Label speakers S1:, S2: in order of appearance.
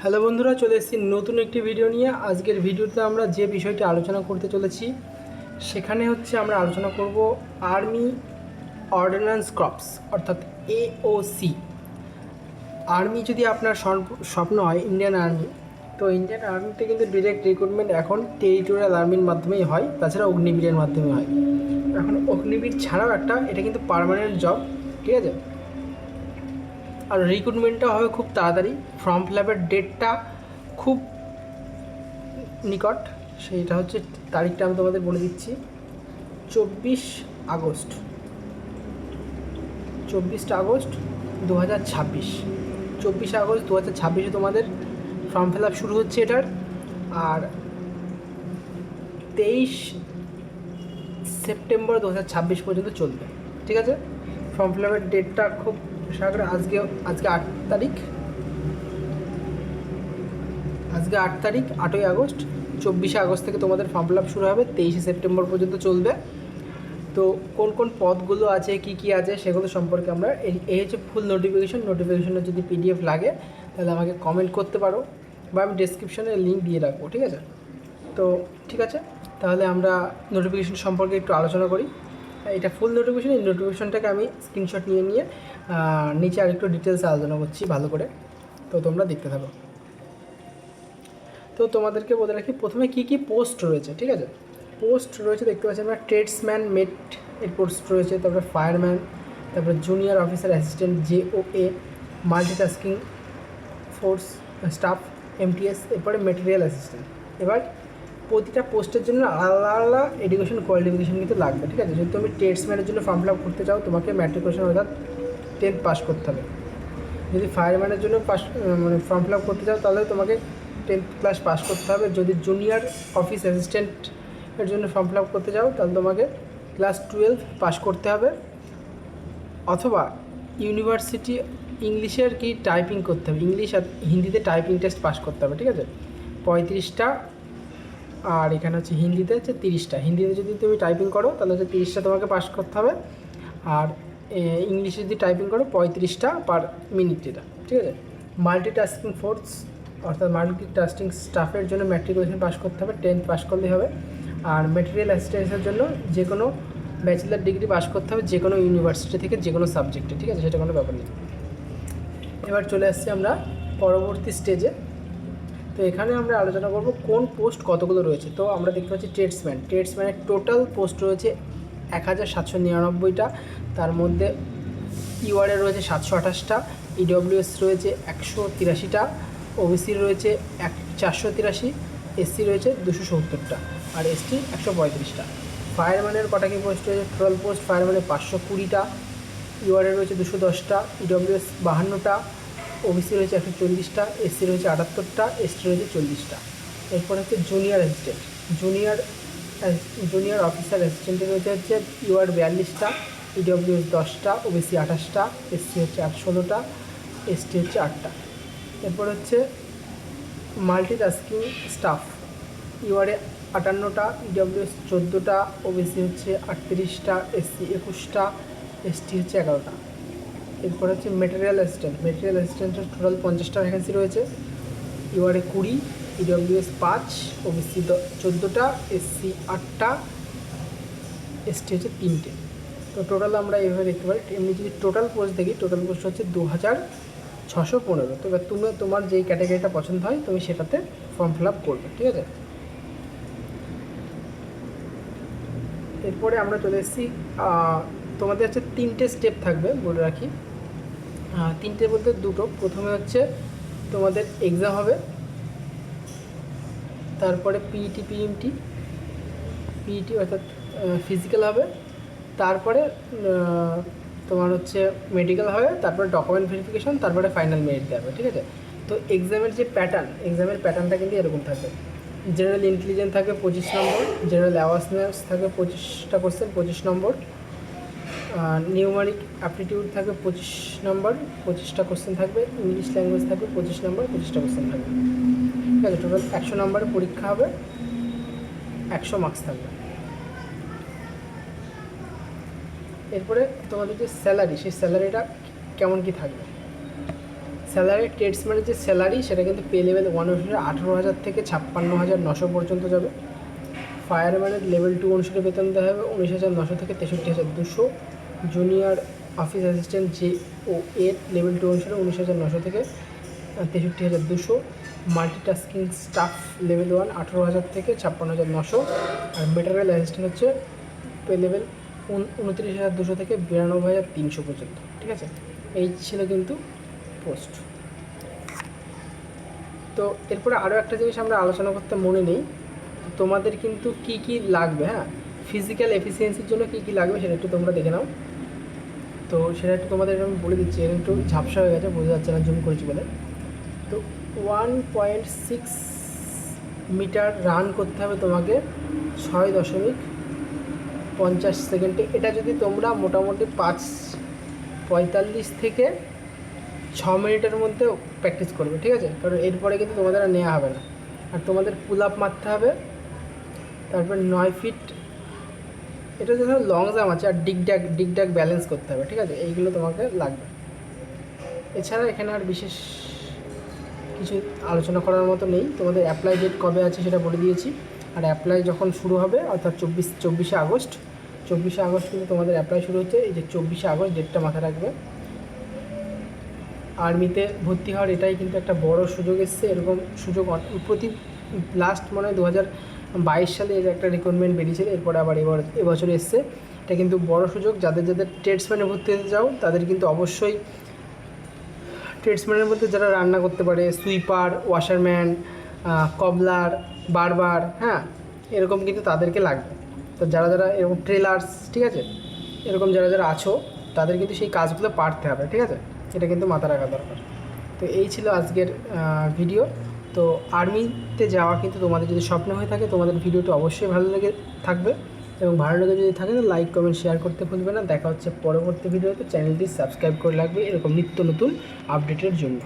S1: Hello বন্ধুরা, চলে এসেছি নতুন একটি ভিডিও নিয়ে। আজকের ভিডিওতে আমরা যে বিষয়টি আলোচনা করতে চলেছি সেখানে হচ্ছে আমরা আলোচনা করব আর্মি অর্ডিন্যান্স ক্রপস অর্থাৎ AOC। আর্মি যদি আপনার স্বপ্ন হয় ইন্ডিয়ান আর্মি, তো ইন্ডিয়ান আর্মিতে কিন্তু ডিরেক্ট রিক্রুটমেন্ট এখন টেরিটোরিয়াল আর্মির মাধ্যমেই হয়, তাছাড়া অগ্নিবীরের মাধ্যমে হয়। এখন অগ্নিবীর ছাড়াও এটা কিন্তু পার্মানেন্ট জব, ঠিক আছে। আর রিক্রুটমেন্টটা হবে খুব তাড়াতাড়ি, ফর্ম ফিল আপের ডেটটা খুব নিকট। সেইটা হচ্ছে তারিখটা আমি তোমাদের বলে দিচ্ছি, 24 আগস্ট, 24 আগস্ট 2026। 24 আগস্ট 2026 তোমাদের ফর্ম ফিল আপ শুরু হচ্ছে এটার। আর 23 সেপ্টেম্বর 2026 পর্যন্ত চলবে, ঠিক আছে। ফর্ম ফিল আপের ডেটটা খুব সাগরে আজকে 8 তারিখ, আজকে 8 তারিখ, 8ই আগস্ট। 24 আগস্ট থেকে তোমাদের ফর্ম ফিল আপ শুরু হবে, 23 সেপ্টেম্বর পর্যন্ত চলবে। তো কোন কোন পদগুলো আছে, কি আছে, সেগুলো সম্পর্কে আমরা এই হচ্ছে ফুল নোটিফিকেশনের যদি PDF লাগে তাহলে আমাকে কমেন্ট করতে পারো, বা আমি ডেসক্রিপশনে লিঙ্ক দিয়ে রাখবো, ঠিক আছে। তো ঠিক আছে, তাহলে আমরা নোটিফিকেশন সম্পর্কে একটু আলোচনা করি। এটা ফুল নোটিফিকেশন, এই নোটিফিকেশনটাকে আমি স্ক্রিনশট নিয়ে নিচে আরেকটু ডিটেলসে আলোচনা করছি ভালো করে, তো তোমরা দেখতে থাকো। তো তোমাদেরকে বলে রাখি প্রথমে কী পোস্ট রয়েছে, ঠিক আছে। পোস্ট রয়েছে দেখতে পাচ্ছি আমরা, ট্রেডসম্যান মেট এর পোস্ট রয়েছে, তারপরে ফায়ারম্যান, তারপরে junior officer assistant JOA, multitasking force staff MTS, এরপরে মেটেরিয়াল অ্যাসিস্ট্যান্ট। এবার প্রতিটা পোস্টের জন্য আলাদা আলাদা এডুকেশন কোয়ালিফিকেশান কিন্তু লাগবে, ঠিক আছে। যদি তুমি ট্রেডসম্যানের জন্য ফর্ম ফিল আপ করতে চাও, তোমাকে ম্যাট্রিকুলেশন অর্থাৎ 10th পাস করতে হবে। যদি ফায়ারম্যানের জন্য ফর্ম ফিল আপ করতে চাও তাহলে তোমাকে 10th ক্লাস পাস করতে হবে। যদি জুনিয়র অফিস অ্যাসিস্ট্যান্টের জন্য ফর্ম ফিল আপ করতে চাও তাহলে তোমাকে ক্লাস 12 পাস করতে হবে, অথবা ইউনিভার্সিটি ইংলিশের টাইপিং করতে হবে, ইংলিশ আর হিন্দিতে টাইপিং টেস্ট পাস করতে হবে, ঠিক আছে। 35টা, আর এখানে হচ্ছে হিন্দিতে হচ্ছে 30টা। হিন্দিতে যদি তুমি টাইপিং করো তাহলে হচ্ছে 30টা তোমাকে পাস করতে হবে, আর ইংলিশে যদি টাইপিং করো 35টা পার মিনিট, এটা ঠিক আছে। মাল্টিটাস্কিং ফোর্স অর্থাৎ মাল্টিটাস্কিং স্টাফের জন্য ম্যাট্রিকুলেশন পাস করতে হবে, 10th পাস করলেই হবে। আর মেটেরিয়াল অ্যাসিস্ট্যান্সের জন্য যে কোনো ব্যাচেলার ডিগ্রি পাস করতে হবে, যে কোনো ইউনিভার্সিটি থেকে, যে কোনো সাবজেক্টে, ঠিক আছে, সেটা কোনো ব্যাপার নেই। এবার চলে আসছি আমরা পরবর্তী স্টেজে। তো এখানে আমরা আলোচনা করব কোন পোস্ট কতগুলো রয়েছে। তো আমরা দেখতে পাচ্ছি ট্রেডসম্যানের টোটাল পোস্ট রয়েছে 1799টা, তার মধ্যে ইউআরএ রয়েছে 728টা, EWS রয়েছে 183টা, OBC রয়েছে 483, SC রয়েছে 270টা, আর ST 135টা। ফায়ারম্যানের কটা কি পোস্ট রয়েছে? টোটাল পোস্ট ফায়ারম্যানের 520টা, ইউআরএ রয়েছে 210টা, EWS 52টা, OBC রয়েছে 140টা, SC রয়েছে 78টা, ST রয়েছে 40টা। এরপর হচ্ছে জুনিয়র অফিসার অ্যাসিস্ট্যান্টের রয়েছে ইউআর 42টা, EWS 10টা, OBC 28টা, SC হচ্ছে 16টা, ST হচ্ছে 8টা। এরপর হচ্ছে মাল্টিটাস্কিং স্টাফ, ইউআরএ 58টা, EWS 14টা, OBC হচ্ছে 38টা, SC 21টা, ST হচ্ছে 11টা। এরপর হচ্ছে মেটেরিয়াল অ্যাসিস্ট্যান্টের টোটাল 50টা ভ্যাকেন্সি রয়েছে, ইউআরএ 20, EWS 5, OBC 14টা, SC 8টা, ST হচ্ছে 3টে। তো টোটাল আমরা এইভাবে দেখতে পারি। এমনি যদি টোটাল পোস্ট দেখি, টোটাল পোস্ট হচ্ছে 2615। তো এবার তোমার যেই ক্যাটাগরিটা পছন্দ হয় তুমি সেটাতে ফর্ম ফিল আপ করবে, ঠিক আছে। এরপরে আমরা চলে এসেছি, তোমাদের হচ্ছে 3টে স্টেপ থাকবে বলে রাখি। 3টে বলতে 2টো। প্রথমে হচ্ছে তোমাদের এক্সাম হবে, তারপরে পিইটি অর্থাৎ ফিজিক্যাল হবে, তারপরে তোমার হচ্ছে মেডিকেল হবে, তারপরে ডকুমেন্ট ভেরিফিকেশন, তারপরে ফাইনাল মেরিট দেওয়া হবে, ঠিক আছে। তো এক্সামের প্যাটার্নটা কিন্তু এরকম থাকবে। জেনারেল ইন্টেলিজেন্স থাকবে 25 নম্বর, জেনারেল অ্যাওয়ারনেস থাকবে 25টা কোশ্চেন 25 নম্বর, নিউমারিক অ্যাপটিটিউড থাকবে 25 নম্বর 25টা কোশ্চেন থাকবে, ইংলিশ ল্যাঙ্গুয়েজ থাকবে 25 নম্বর 25টা কোশ্চেন থাকবে, ঠিক আছে। টোটাল 100 নম্বরের পরীক্ষা হবে, 100 মার্কস থাকবে। এরপরে তোমাদের যে স্যালারি, সেই স্যালারিটা কেমন কি থাকবে। স্যালারি ট্রেডসম্যানের যে স্যালারি সেটা কিন্তু পে লেভেল 1 অনুসারে 18,000 থেকে 56,900 পর্যন্ত যাবে। ফায়ারম্যানের লেভেল 2 অনুসারে বেতন দেওয়া হবে 19,900 থেকে 63,200। জুনিয়র অফিস অ্যাসিস্ট্যান্ট যে ও এর লেভেল 2 অনুসারে 19,900 থেকে 63,200। মাল্টিটাস্কিং স্টাফ লেভেল 1 18,000 থেকে 56,900। আর মেটেরিয়াল অ্যাসিস্ট্যান্ট হচ্ছে পে লেভেল 29,200 থেকে 92,300 পর্যন্ত। ঠিক আছে, এই ছিল কিন্তু পোস্ট। তো এরপরে আরও একটা জিনিস আমরা আলোচনা করতে মনে নেই, তোমাদের কিন্তু কি কি লাগবে, হ্যাঁ ফিজিক্যাল এফিসিয়েন্সির জন্য কি কি লাগবে সেটা একটু তোমরা দেখে নাও। তো সেটা একটু তোমাদের আমি বলে দিচ্ছি, এটা একটু ঝাপসা হয়ে গেছে, বোঝা যাচ্ছে না জুম করেছি বলে। তো 1.6 মিটার রান করতে হবে তোমাকে 6.50 সেকেন্ডে। এটা যদি তোমরা মোটামুটি 5:45 থেকে 6 মিনিটের মধ্যে প্র্যাকটিস করবে, ঠিক আছে, কারণ এরপরে কিন্তু তোমাদের আর নেওয়া হবে না। আর তোমাদের পুল আপ মারতে হবে, তারপর 9 ফিট, এটা যখন লং জাম্প আছে, আর ডিগড্যাগ ব্যালেন্স করতে হবে, ঠিক আছে, এইগুলো তোমাকে লাগবে। এছাড়া এখানে আর বিশেষ কিছু আলোচনা করার মতো নেই। তোমাদের অ্যাপ্লাই ডেট কবে আছে সেটা বলে দিয়েছি, আর অ্যাপ্লাই যখন শুরু হবে অর্থাৎ 24শে আগস্ট কিন্তু তোমাদের অ্যাপ্লাই শুরু হচ্ছে। এই যে 24শে আগস্ট ডেটটা মাথায় রাখবে। আর্মিতে ভর্তি হওয়ার এটাই কিন্তু একটা বড় সুযোগ এসছে, এরকম সুযোগ প্রতি লাস্ট মনে হয় 2022 সালে এর একটা রিক্রুটমেন্ট বেরিয়েছিল, এরপরে আবার এবছর এসছে। এটা কিন্তু বড় সুযোগ, যাদের ট্রেডসম্যানে ভর্তি হতে চাও তাদের কিন্তু অবশ্যই, ট্রেডসম্যানের মধ্যে যারা রান্না করতে পারে, সুইপার, ওয়াশারম্যান, কবলার, বারবার, হ্যাঁ এরকম কিন্তু তাদেরকে লাগবে। তো যারা এরকম ট্রেলার্স, ঠিক আছে, এরকম যারা আছো তাদের কিন্তু সেই কাজগুলো পারতে হবে, ঠিক আছে, এটা কিন্তু মাথা রাখা দরকার। তো এই ছিল আজকের ভিডিও। তো আর্মিতে যাওয়া কিন্তু তোমাদের যদি স্বপ্ন হয়ে থাকে, তোমাদের ভিডিওটি অবশ্যই ভালো লেগে থাকবে, এবং ভালো লেগে যদি থাকে তো লাইক কমেন্ট শেয়ার করতে ভুলবে না। দেখা হচ্ছে পরবর্তী ভিডিওতে। চ্যানেলটি সাবস্ক্রাইব করে রাখবে এরকম নিত্য নতুন আপডেটের জন্য।